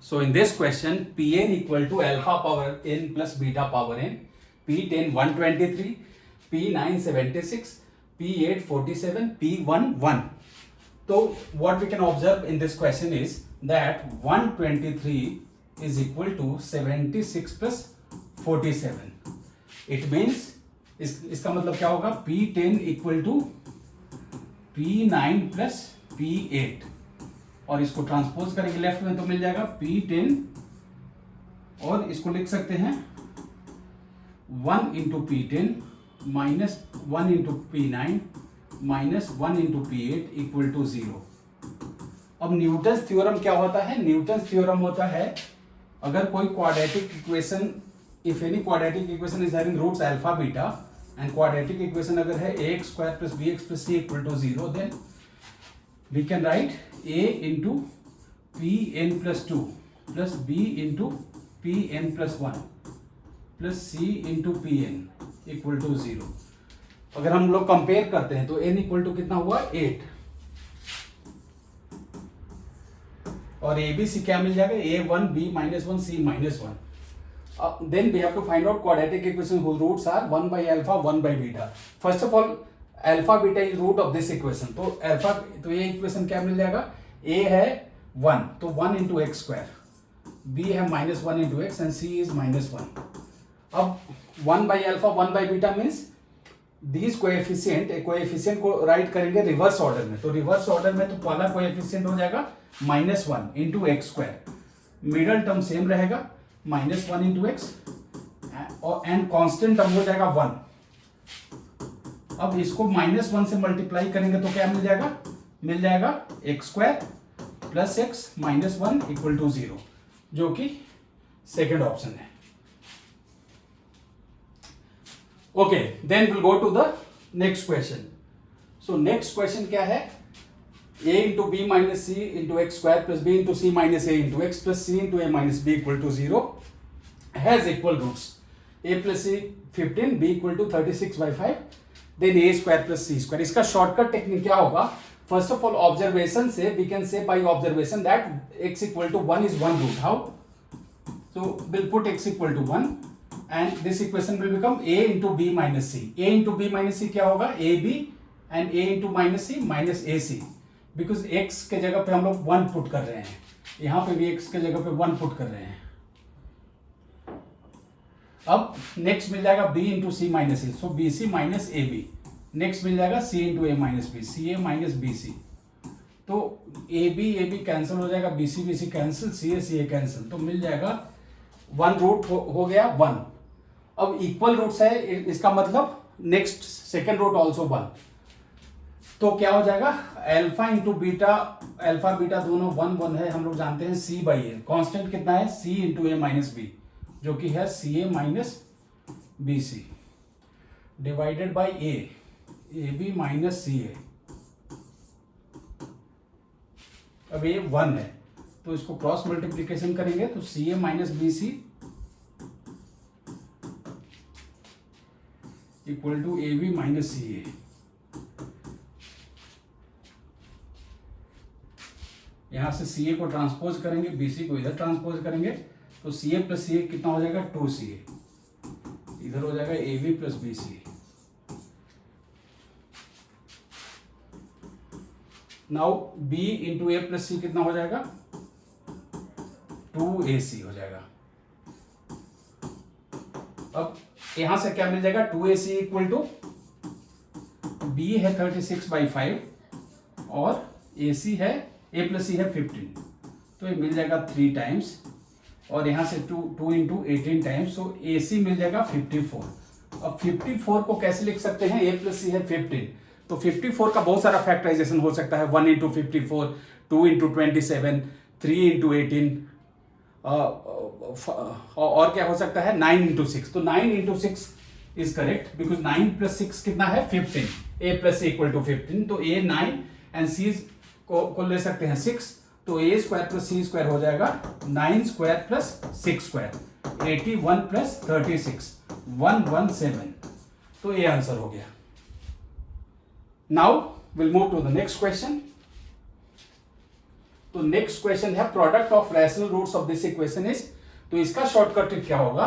So in this question, Pn equal to alpha power n plus beta power n, P10 123, P9 76, P8 47, P1 1. So what we can observe in this question is that 123 is equal to 76 plus 47. It means इसका मतलब क्या होगा, P10 equal to P9 plus P8 और इसको transpose करेंगे left में तो मिल जाएगा P10 और इसको लिख सकते हैं 1 into P10 minus 1 into P9 minus 1 into P8 equal to 0. अब न्यूटन्स थ्योरम क्या होता है? न्यूटन्स थ्योरम होता है अगर कोई quadratic equation, if any quadratic equation is having roots alpha beta and quadratic equation अगर है ax square plus bx plus c equal to 0, then we can write a into pn plus 2 plus b into pn plus 1 plus c into pn equal to 0. अगर हम लोग compare करते हैं तो n equal to कितना हुआ 8 और a b c क्या मिल जाएगा a1 b minus 1 c minus 1. Then we have to find out quadratic equation whose roots are 1 by alpha 1 by beta. First of all alpha beta is root of this equation. तो alpha तो ये equation क्या मिल जाएगा, a है 1 तो 1 into x square, b है minus 1 into x and c is minus 1. अब 1 by alpha 1 by beta means these coefficient, एक coefficient को राइट करेंगे रिवर्स ऑर्डर में. तो रिवर्स ऑर्डर में तो पहला कोएफिशिएंट हो जाएगा -1 into x square, middle term same रहेगा -1 इंटू एक्स और एंड कांस्टेंट टर्म हो जाएगा 1. अब इसको -1 से मल्टीप्लाई करेंगे तो क्या मिल जाएगा x square plus X minus 1 equal to 0, जो कि सेकेंड ऑप्शन है. Okay, then will go to the next question. So next question क्या है, a into b minus c into x square plus b into c minus a into x plus c into a minus b equal to 0 has equal roots. a plus c 15, b equal to 36 by 5, then a square plus c square. इसका shortcut technique क्या होगा? First of all observation से we can say by observation that x equal to 1 is one root. How? So we'll put x equal to 1 and this equation will become a into b minus c. a into b minus c क्या होगा, ab and a into minus c minus ac. Because x के जगह पे हम लोग 1 put कर रहे हैं, यहां पे भी x के जगह पे 1 पुट कर रहे हैं. अब नेक्स्ट मिल जाएगा b into C minus A, so B C minus A B. Next मिल जाएगा c into A minus B, C A minus B C. तो ए बी कैंसिल हो जाएगा, B C cancel, C A cancel, तो मिल जाएगा 1 root हो गया 1. अब इक्वल रूट्स है, इसका मतलब नेक्स्ट सेकेंड रूट ऑल्सो 1. तो क्या हो जाएगा, alpha into beta, alpha beta दोनों 1 1 है, हम लोग जानते हैं c बाई ए. कॉन्स्टेंट कितना है, c into A minus B, जो कि है C A minus B C divided by A B minus C A. अब ये 1 है तो इसको क्रॉस मल्टीप्लीकेशन करेंगे तो C A minus B C equal to A B minus C A. यहां से सी ए को ट्रांसपोज करेंगे, बी सी को इधर ट्रांसपोज करेंगे तो सी ए प्लस सी ए कितना हो जाएगा 2 सी ए, इधर हो जाएगा A B plus B C. Now B into A plus C कितना हो जाएगा 2 ए सी हो जाएगा. अब यहां से क्या मिल जाएगा 2 ए सी इक्वल टू बी है 36 बाई 5 और ए सी है a प्लस सी है 15, तो ये मिल जाएगा 3 टाइम्स और यहाँ से 2 इंटू 18 टाइम्स, सो ए सी मिल जाएगा 54. अब 54 को कैसे लिख सकते हैं, a प्लस सी है 15, तो 54 का बहुत सारा फैक्टराइजेशन हो सकता है, 1 इंटू 54, 2 इंटू 27, 3 इंटू 18 और क्या हो सकता है 9 इंटू 6. तो 9 into 6 is correct because 9 plus 6 कितना है 15, a plus C equal to 15, तो a 9 एंड c को ले सकते हैं 6, तो a square plus C square हो जाएगा 9 स्क्वायर प्लस 6 स्क्वायर, 81 प्लस 36 117. तो ये आंसर हो गया. Now will move to the next question. तो नेक्स्ट क्वेश्चन है product of rational roots of this equation is, तो इसका शॉर्टकट क्या होगा,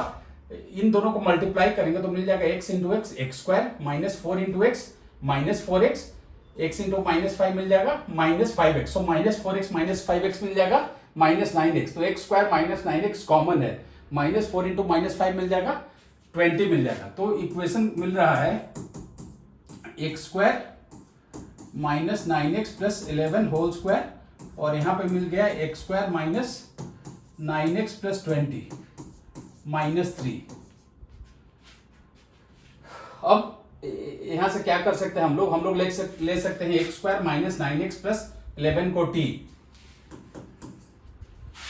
इन दोनों को मल्टीप्लाई करेंगे तो मिल जाएगा x into x x square minus 4 into x minus 4x, x into minus 5 मिल जाएगा minus 5x, so minus 4x minus 5x मिल जाएगा माइनस 9x, तो x square minus 9x common है, माइनस 4 इंटू माइनस 5 मिल जाएगा 20 मिल जाएगा। तो इक्वेशन मिल रहा है x square minus 9x plus 11 whole square, और यहां पे मिल गया x square minus 9x plus 20 minus 3। अब यहां से क्या कर सकते हैं हम लोग ले सकते हैं X square minus 9x plus 11 को t,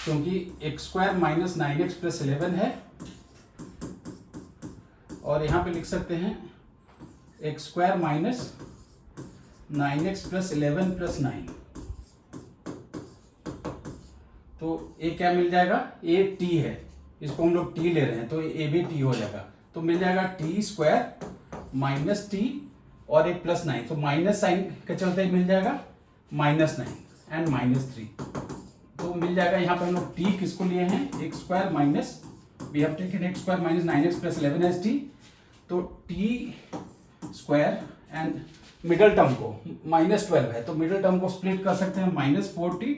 क्योंकि x square minus 9x plus 11 है, और यहां पे लिख सकते हैं X square minus 9x plus 11 plus 9, तो ये क्या मिल जाएगा, ए टी है, इसको हम लोग टी ले रहे हैं तो ए भी टी हो जाएगा, तो मिल जाएगा टी स्क्वायर माइनस टी और एक प्लस 9, तो माइनस साइन के चलते मिल जाएगा माइनस 9 एंड माइनस 3, तो मिल जाएगा यहाँ पर हम लोग टी किसको लिए हैं, X square minus, we have taken X square minus 9x plus 11 as T, तो T square and middle term को माइनस 12 है, तो मिडल टर्म को स्प्लिट कर सकते हैं माइनस 4t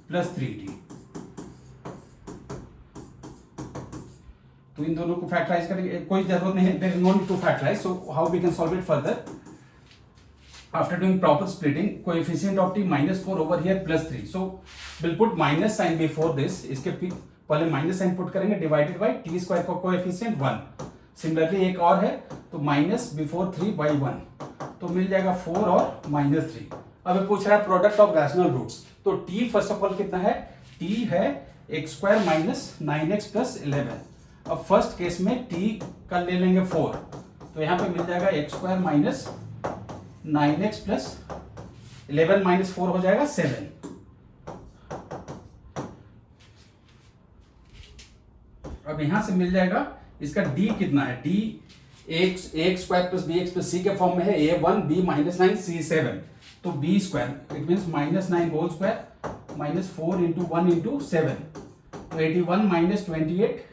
प्लस 3t, तो इन दोनों को फैक्टराइज करेंगे, कोई जरूरत नहीं है, there is no need to factorise, so how we can solve it further after doing proper splitting, coefficient of t minus 4 over here plus 3, so will put minus sign before this, इसके पहले minus sign put करेंगे divided by t square का coefficient 1, similarly एक और है तो minus before 3 by 1, तो मिल जाएगा 4 और माइनस 3। अब पूछ रहा है प्रोडक्ट ऑफ रैशनल रूट्स, तो t फर्स्ट ऑफ ऑल कितना है, t है x square minus 9x plus 11, अब फर्स्ट केस में t का ले लेंगे 4, तो यहाँ पे मिल जाएगा x square minus 9x plus 11 minus 4 हो जाएगा 7, अब यहां से मिल जाएगा इसका d कितना है, d X square plus B X plus C के फॉर्म में है, a1 b माइनस 9 c7, तो b square it means minus 9 whole square minus 4 into 1 into 7, तो 81 माइनस 28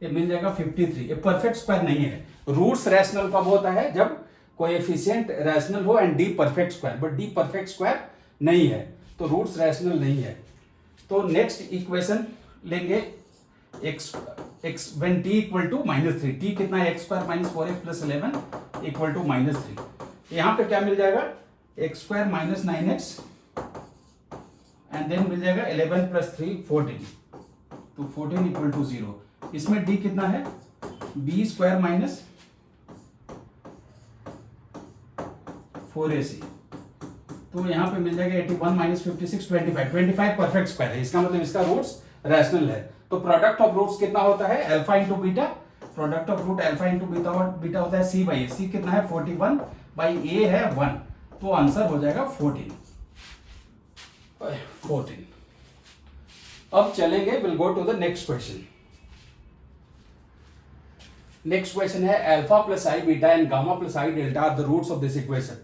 ये मिल जाएगा 53, ये परफेक्ट स्क्वायर नहीं है। रूट्स रैशनल कब होता है, जब कोएफिशिएंट रैशनल हो and D perfect square, but D perfect square नहीं है, तो रूट्स रैशनल नहीं है। तो नेक्स्ट इक्वेशन लेंगे x when t equal to minus 3, t कितना है x square minus 4x plus 11 equal to minus 3, यहाँ पे क्या मिल जाएगा x square minus 9x and then मिल जाएगा 11 प्लस 3 14, तो 14 इक्वल टू 0, इसमें d कितना है b स्क्वायर माइनस 4ac, तो यहाँ पे मिल जाएगा 81 माइनस 56 25 परफेक्ट स्क्वायर है, इसका मतलब इसका रूट्स रैशनल है। तो प्रोडक्ट ऑफ रूट्स कितना होता है, alpha into beta, product of root alpha into beta होता है c बाई ए, सी कितना है 41 बाई ए है 1, तो आंसर हो जाएगा 14। अब चलेंगे, will go to the next question. Next question है alpha plus i beta and gamma plus i delta are the roots of this equation.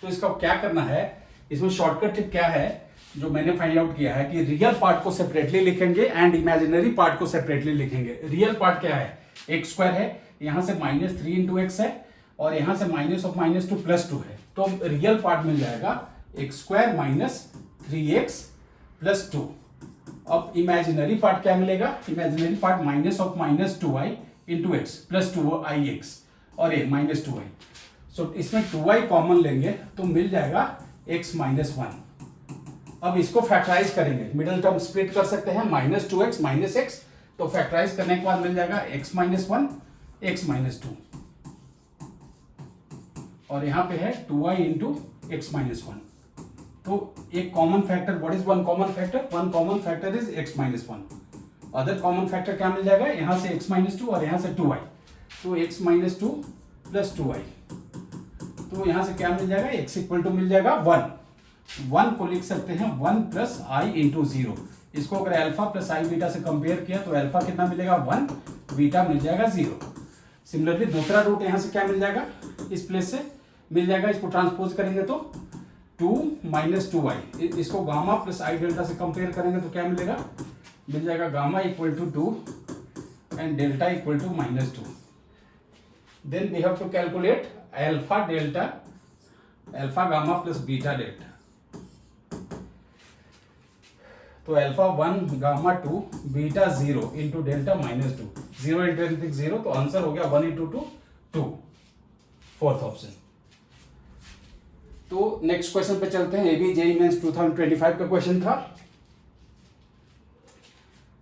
तो इसका क्या करना है, इसमें शॉर्टकट टिप क्या है जो मैंने फाइंड आउट किया है कि रियल पार्ट को सेपरेटली लिखेंगे एंड इमेजिनरी पार्ट को सेपरेटली लिखेंगे। रियल पार्ट क्या है, एक्स स्क्वायर है, यहां से माइनस 3 इंटू एक्स है और यहां से माइनस ऑफ माइनस 2 प्लस 2 है, तो रियल पार्ट मिल जाएगा x square minus 3x plus 2। अब इमेजिनरी पार्ट क्या मिलेगा, imaginary part minus of minus 2y into x plus 2ix और ये माइनस 2y, सो इसमें 2y कॉमन लेंगे तो मिल जाएगा x माइनस 1। अब इसको फैक्टराइज करेंगे, मिडिल टर्म स्प्लिट कर सकते हैं माइनस 2x माइनस x, तो फैक्टराइज करने के बाद मिल जाएगा x माइनस 1 x माइनस 2 और यहां पे है 2y इंटू एक्स माइनस 1। तो एक common factor, what is one common factor, one common factor is x minus 1। Other common factor क्या मिल जाएगा, यहां से x माइनस 2 और यहां से 2y, तो x माइनस 2 प्लस 2y, तो यहां से क्या मिल जाएगा, x इक्वल टू मिल जाएगा 1 को लिख सकते हैं 1 प्लस आई इंटू 0। इसको अगर अल्फा प्लस आई बीटा से कंपेयर किया तो अल्फा कितना मिलेगा 1, बीटा मिल जाएगा 0। सिमिलरली दूसरा रूट यहां से क्या मिल जाएगा, इस प्लेस से मिल जाएगा, इसको ट्रांसपोज करेंगे तो 2 माइनस 2i, इसको गामा प्लस आई डेल्टा से कंपेयर करेंगे तो क्या मिलेगा, मिल जाएगा gamma equal to 2 and delta equal to -2. Then we have to calculate alpha delta, alpha gamma plus beta delta. तो alpha 1 gamma 2 beta 0 into delta -2, 0 into anything 0, तो answer हो गया 1 इंटू 2 2, फोर्थ ऑप्शन. तो नेक्स्ट क्वेश्चन पे चलते हैं. ये भी जेईई मेंस 2025 का क्वेश्चन था.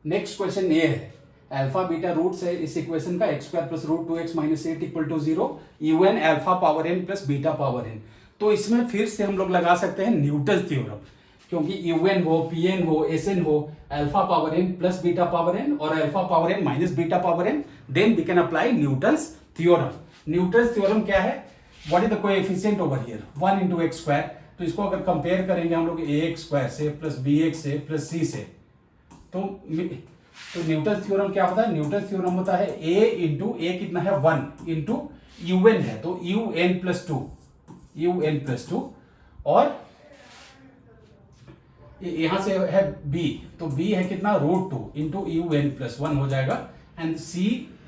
नेक्स्ट क्वेश्चन ये है, अल्फा बीटा रूट्स है इस इक्वेशन का x² plus root 2x minus 8 equal to 0, un alpha power n plus beta power n. तो इसमें फिर से हम लोग लगा सकते हैं न्यूटन थ्योरम, क्योंकि un हो, pn हो, sn हो, alpha power n plus beta power n और alpha power n minus beta power n, then we can apply Newton's theorem. Newton's theorem क्या है, what is the coefficient over here, 1 into x square. तो इसको अगर compare करेंगे हम लोग ax square से प्लस bx से प्लस c से, तो न्यूटन थ्योरम क्या होता है, न्यूटन थ्योरम होता है a इंटू ए कितना है 1 इंटू un है, तो un प्लस 2 और यहां से है b, तो b है कितना √2 इंटू un प्लस 1 हो जाएगा, एंड c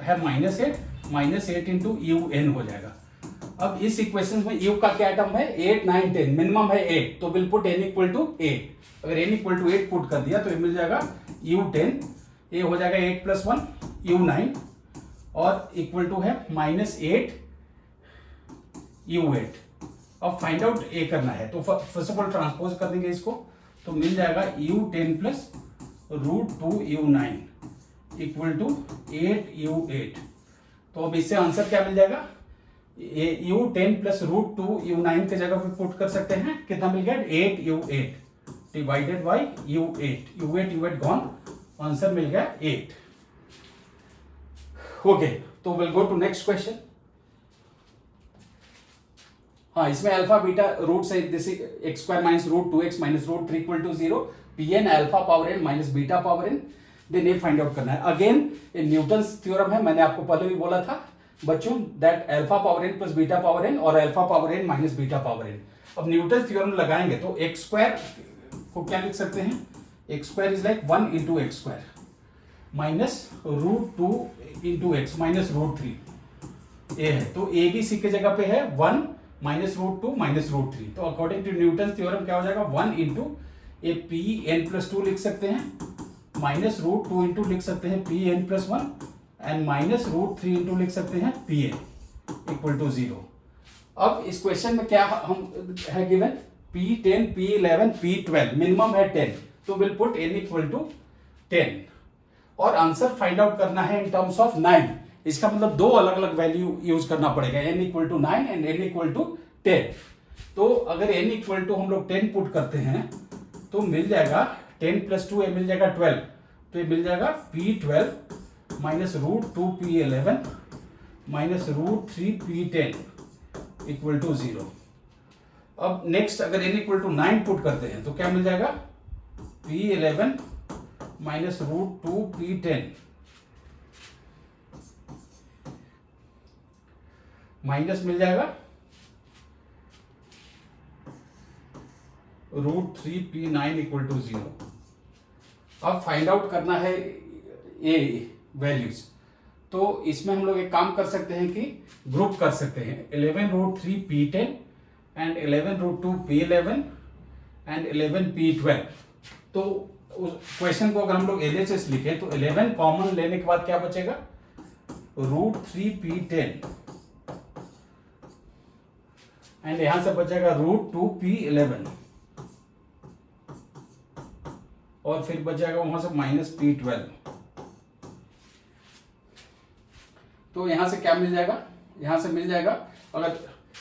है -8 इंटू un हो जाएगा. अब इस इक्वेशन में u का क्या टर्म है, 8 9 10, मिनिमम है 8, तो will put n equal to 8. अगर n इक्वल टू 8 पुट कर दिया तो ये मिल जाएगा u10, ये हो जाएगा 8 प्लस 1 u9 और इक्वल टू है -8 u8. अब फाइंड आउट a करना है, तो फर्स्ट ऑफ ऑल ट्रांसपोज कर देंगे इसको, तो मिल जाएगा u10 plus √2 u9 equal to 8 u8. तो अब इससे आंसर क्या मिल जाएगा, u10 प्लस √2 u9 के जगह पे पुट कर सकते हैं, कितना मिल गया 8 u8 divided by u8 gone, answer मिल गया 8. ओके, तो will go to next question. हाँ, इसमें अल्फा बीटा रूट से x square minus √2x minus √3 equal to 0, pn alpha power n minus beta power n. Then ये find out करना है. Again Newton's theorem है, मैंने आपको पहले भी बोला था बच्चों that alpha power n plus beta power n और alpha power n minus beta power n. अब न्यूटन थ्योरम लगाएंगे तो एक्स स्क्वायर को क्या लिख सकते हैं, X square is like 1 into x square minus √2 into x minus √3 ये है, तो ए बी सी के जगह पे है 1 माइनस √2 माइनस √3. तो अकॉर्डिंग टू न्यूटन थ्योरम क्या हो जाएगा, 1 into a p n plus 2 लिख सकते हैं, माइनस √2 इंटू लिख सकते हैं p n plus 1 and minus √3 into लिख सकते हैं पी एन इक्वल टू 0. अब इस क्वेश्चन में क्या हम है given, P10 P11 P12, minimum है 10, तो will put n equal to 10 और आंसर फाइंड आउट करना है इन टर्म्स ऑफ 9. इसका मतलब दो अलग अलग वैल्यू यूज करना पड़ेगा, n equal to 9 and n equal to 10. तो अगर n इक्वल टू हम लोग 10 पुट करते हैं तो मिल जाएगा 10 प्लस 2 मिल जाएगा 12, तो ये मिल जाएगा P12 minus √2 P11 minus √3 P10 equal to 0. अब नेक्स्ट अगर n इक्वल टू 9 पुट करते हैं तो क्या मिल जाएगा, P11 माइनस √2 P10 माइनस मिल जाएगा √3 P9 इक्वल टू 0. अब फाइंड आउट करना है ये वैल्यूज, तो इसमें हम लोग एक काम कर सकते हैं कि ग्रुप कर सकते हैं 11√3 P10 and 11√2 P11 and 11 P12. तो उस क्वेश्चन को अगर हम लोग LHS लिखें तो 11 कॉमन लेने के बाद क्या बचेगा, √3 P10 एंड यहां से बचेगा √2 P11 और फिर बच जाएगा वहां से माइनस P12. तो यहां से क्या मिल जाएगा, यहां से मिल जाएगा अगर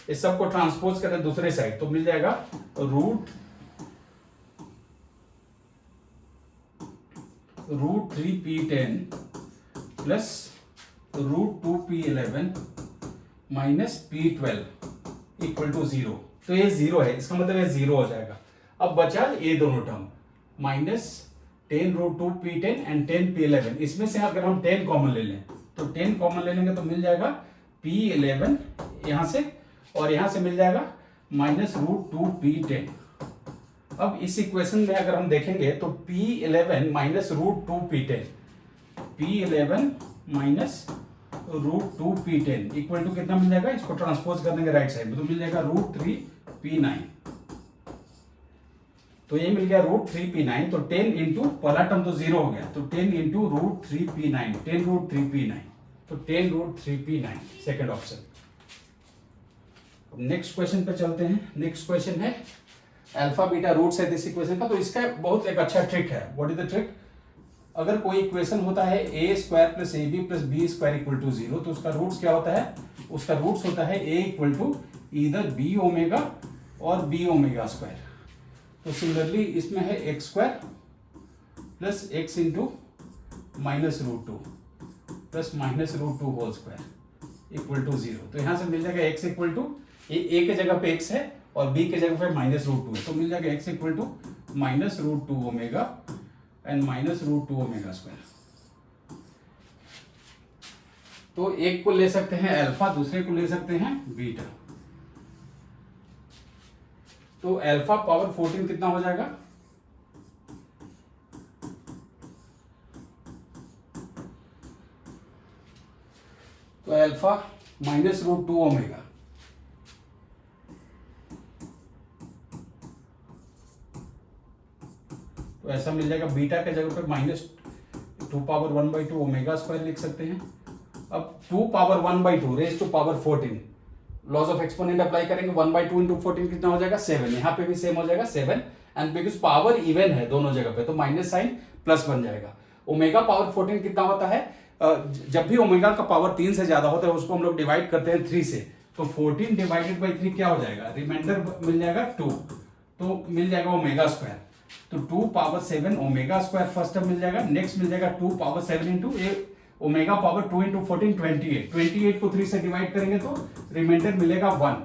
इस सब को ट्रांसपोज करें दूसरे साइड तो मिल जाएगा √3 P10 plus √2 P11 minus P12 equal to 0. तो ये 0 है, इसका मतलब ये 0 हो जाएगा. अब बचा ये दोनों term minus 10 √2 P10 and 10 P11. इसमें से अगर हम 10 कॉमन ले लें तो 10 कॉमन ले लेंगे तो मिल जाएगा P11 यहां से और यहां से मिल जाएगा माइनस √2 P10 अब इस इक्वेशन में अगर हम देखेंगे तो P11 minus root two P10, P11 minus root two P10 equal to कितना मिल जाएगा, इसको ट्रांसपोज करने के राइट साइड में तो मिल जाएगा रूट 3 P9। तो ये मिल गया रूट 3 P9, तो 10 इंटू पहला टर्म तो 0 हो गया, तो 10 into root 3 P9, 10 root 3 P9, तो 10 root 3 P9 second option. Next question पे चलते हैं। नेक्स्ट क्वेश्चन है अल्फा बीटा रूट्स है दिस इक्वेशन का। तो इसका बहुत एक अच्छा ट्रिक है। What is the trick? अगर कोई इक्वेशन होता है a square plus a B plus b square equal to 0, तो उसका रूट्स क्या होता है? उसका रूट्स होता है ए इक्वल टू इधर बी ओमेगा और बी ओमेगा स्क्वायर। तो सिमिलरली इसमें है x square plus x into minus root two plus minus root two whole square equal to 0। तो यहां से मिल जाएगा एक्स इक्वल टू ए के जगह पे एक्स है और बी के जगह पे माइनस रूट टू है, तो मिल जाएगा x equal to minus root two omega and minus root two omega square. तो एक को ले सकते हैं अल्फा, दूसरे को ले सकते हैं बीटा। तो अल्फा पावर 14 कितना हो जाएगा? तो alpha minus root two omega, तो ऐसा मिल जाएगा। बीटा के जगह पे माइनस 2 पावर 1/2 ओमेगा स्क्वायर लिख सकते हैं। अब 2 power 1/2 raise to power 14, laws of exponent apply करेंगे, 1/2 इंटू 14 कितना हो जाएगा? 7। यहाँ पे भी सेम हो जाएगा 7, एंड बिकॉज पावर इवन है दोनों जगह पे तो माइनस साइन प्लस बन जाएगा। ओमेगा पावर 14 कितना होता है? जब भी ओमेगा का पावर 3 से ज्यादा होता है उसको हम लोग डिवाइड करते हैं 3 से, तो 14 डिवाइडेड बाई 3 क्या हो जाएगा? रिमाइंडर मिल जाएगा 2, तो मिल जाएगा ओमेगा स्क्वायर। तो 2 power 7 omega square first term मिल जाएगा। नेक्स्ट मिल जाएगा 2 power 7 into omega power 2 into 14 28। 28 को 3 से डिवाइड करेंगे तो रिमाइंडर मिलेगा 1,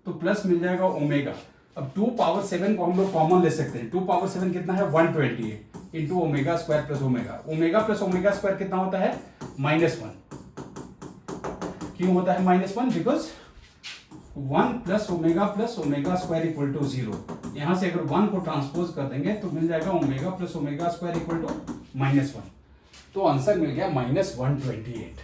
तो प्लस मिल जाएगा ओमेगा। अब 2 पावर 7 को हम लोग कॉमन ले सकते हैं। 2 पावर 7 कितना है? 128 into omega square plus omega. Omega plus omega square कितना होता है? -1। क्यों होता है -1? Because 1 plus omega square equal to 0। यहां से अगर 1 को ट्रांसपोज कर देंगे तो मिल जाएगा omega plus omega square equal to -1। तो आंसर मिल गया -128।